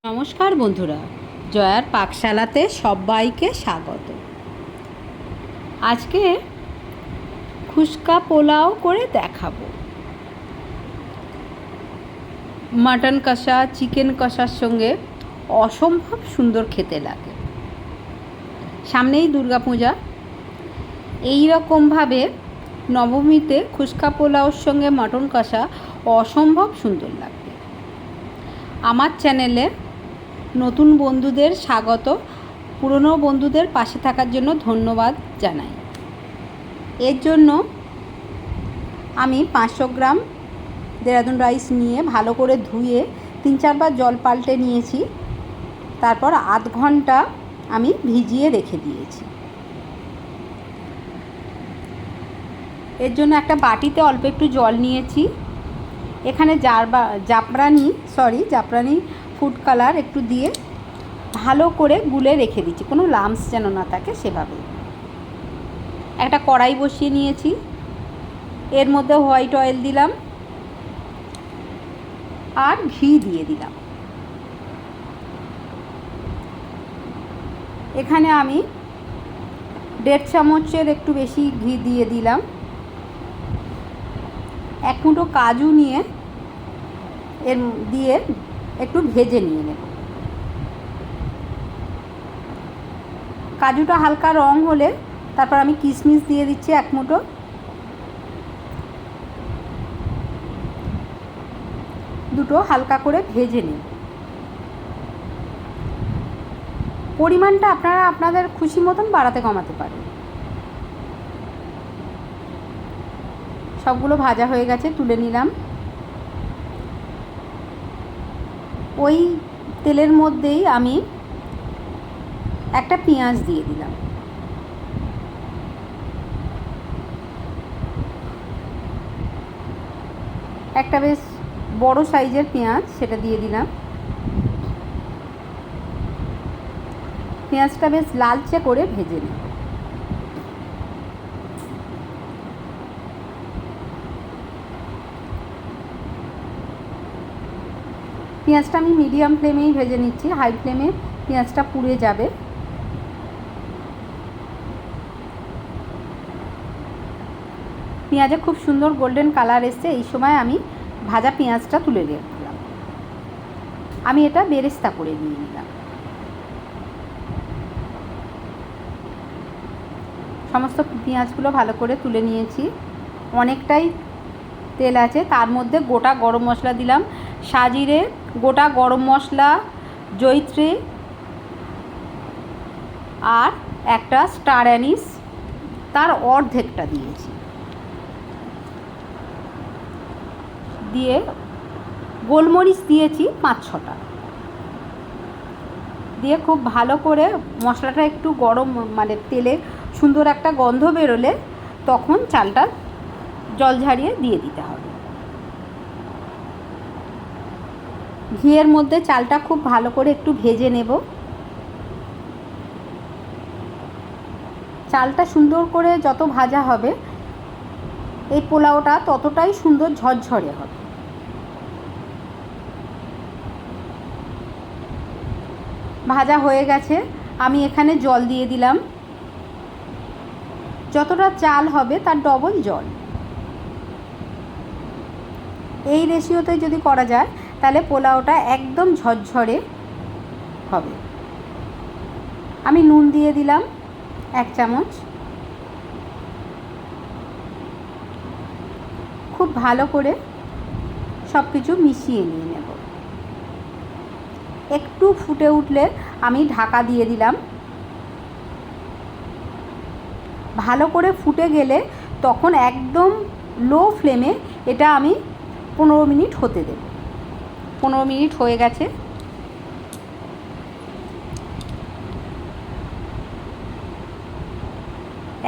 নমস্কার বন্ধুরা, জয়ার পাকশালাতে সবাইকে স্বাগত। আজকে খুশকা পোলাও করে দেখাবো। মাটন কষা, চিকেন কষার সঙ্গে অসম্ভব সুন্দর খেতে লাগে। সামনেই দুর্গাপূজা, এই রকমভাবে নবমীতে খুশকা পোলাওর সঙ্গে মাটন কষা অসম্ভব সুন্দর লাগবে। আমার চ্যানেলে নতুন বন্ধুদের স্বাগত, পুরনো বন্ধুদের পাশে থাকার জন্য ধন্যবাদ জানাই। এর জন্য আমি 500 গ্রাম দেরাদুন রাইস নিয়ে ভালো করে ধুয়ে 3-4 বার জল পাল্টে নিয়েছি। তারপর আধ ঘন্টা আমি ভিজিয়ে রেখে দিয়েছি। এর জন্য একটা বাটিতে অল্প একটু জল নিয়েছি। এখানে জাফরানি ফুড কালার একটু দিয়ে ভালো করে গুলে রেখে দিচ্ছি, কোনো লাম্পস যেন না থাকে সেভাবে। একটা কড়াই বসিয়ে নিয়েছি, এর মধ্যে হোয়াইট অয়েল দিলাম আর ঘি দিয়ে দিলাম। এখানে আমি 1.5 চামচের একটু বেশি ঘি দিয়ে দিলাম। এক মুঠো কাজু নিয়ে এর দিয়ে একটু ভেজে নিয়ে নেব। কাজুটা হালকা রং হলে তারপর আমি কিশমিশ দিয়ে দিচ্ছি 1 মুঠো। দুটো হালকা করে ভেজে নিন। পরিমাণটা আপনারা আপনাদের খুশি মতন বাড়াতে কমাতে পারেন। সবগুলো ভাজা হয়ে গেছে, তুলে নিলাম। ওই তেলের মধ্যেই আমি একটা পেঁয়াজ দিয়ে দিলাম। একটা বেশ বড় সাইজের পেঁয়াজ, সেটা দিয়ে দিলাম। পেঁয়াজটা বেশ লালচে করে ভেজে নিই। পেঁয়াজটা আমি মিডিয়াম ফ্লেমেই ভেজে নিচ্ছি, হাই ফ্লেমে পেঁয়াজটা পুড়ে যাবে। পেঁয়াজে খুব সুন্দর গোল্ডেন কালার এসছে। এই সময় আমি ভাজা পেঁয়াজটা তুলে রাখলাম। আমি এটা বেরেস্তা করে নিয়ে নিলাম। সমস্ত পেঁয়াজগুলো ভালো করে তুলে নিয়েছি। অনেকটাই তেল আছে, তার মধ্যে গোটা গরম মশলা দিলাম। সাজিরে গোটা গরম মশলা, জয়িত্রী আর একটা স্টার অ্যানিস, তার অর্ধেকটা দিয়েছি। দিয়ে গোলমরিচ দিয়েছি 5-6টা। দিয়ে খুব ভালো করে মশলাটা একটু গরম, মানে তেলে সুন্দর একটা গন্ধ বেরোলে তখন চালটা জল ঝারিয়ে দিয়ে দিতে হবে। ঘিয়ের মধ্যে চালটা খুব ভালো করে একটু ভেজে নেব। চালটা সুন্দর করে যত ভাজা হবে এই পোলাওটা ততটাই সুন্দর ঝরঝরে হবে। ভাজা হয়ে গেছে, আমি এখানে জল দিয়ে দিলাম। যতটা চাল হবে তার ডবল জল। এই রেশিওতে যদি করা যায় তাহলে পোলাওটা একদম ঝরঝরে হবে। আমি নুন দিয়ে দিলাম 1 চামচ। খুব ভালো করে সব কিছু মিশিয়ে নিয়ে নেব। একটু ফুটে উঠলে আমি ঢাকা দিয়ে দিলাম। ভালো করে ফুটে গেলে তখন একদম লো ফ্লেমে এটা আমি 15 মিনিট হতে দেব। 15 মিনিট হয়ে গেছে।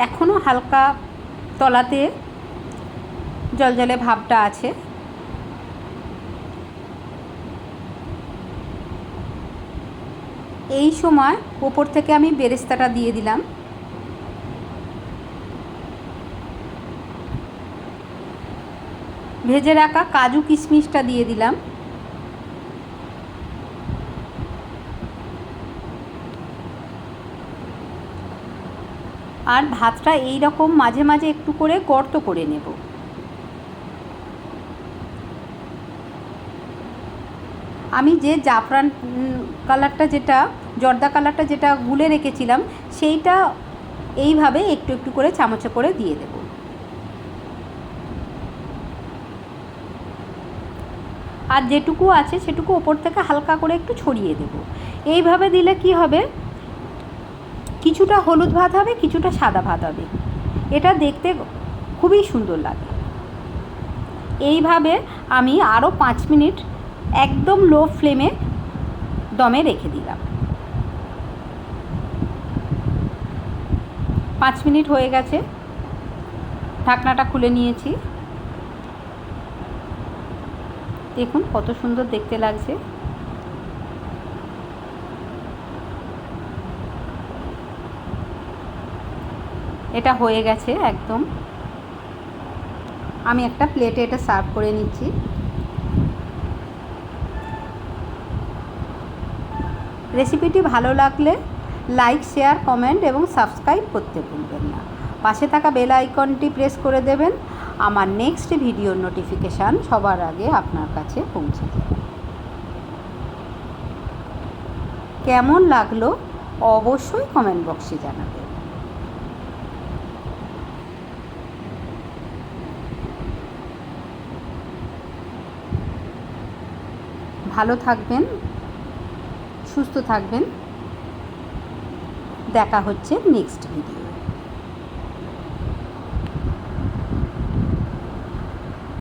এখনও হালকা তলাতে জলজলে ভাবটা আছে। এই সময় ওপর থেকে আমি বেরেস্তাটা দিয়ে দিলাম। ভেজে রাখা কাজু কিশমিশটা দিয়ে দিলাম। আর ভাতটা এই রকম মাঝে মাঝে একটু করে গর্ত করে নেব। আমি যে জাফরান কালারটা, যেটা জর্দা কালারটা যেটা গুলে রেখেছিলাম, সেইটা এইভাবে একটু একটু করে চামচে করে দিয়ে দেব। আর যেটুকু আছে সেটুকু ওপর থেকে হালকা করে একটু ছড়িয়ে দেব। এইভাবে দিলে কি হবে, কিছুটা হলুদ ভাত হবে, কিছুটা সাদা ভাত হবে। এটা দেখতে খুবই সুন্দর লাগে। এইভাবে আমি আরও 5 মিনিট একদম লো ফ্লেমে দমে রেখে দিলাম। 5 মিনিট হয়ে গেছে, ঢাকনাটা খুলে নিয়েছি। দেখুন কত সুন্দর দেখতে লাগছে। এটা হয়ে গেছে একদম। আমি একটা প্লেটে এটা সার্ভ করে নিচ্ছি। রেসিপিটি ভালো লাগলে লাইক, শেয়ার, কমেন্ট এবং সাবস্ক্রাইব করতে ভুলবেন না। পাশে থাকা বেল আইকনটি প্রেস করে দেবেন। আমার নেক্সট ভিডিওর নোটিফিকেশান সবার আগে আপনার কাছে পৌঁছে যাবে। কেমন লাগলো অবশ্যই কমেন্ট বক্সে জানাবেন। ভালো থাকবেন, সুস্থ থাকবেন। দেখা হচ্ছে নেক্সট ভিডিও।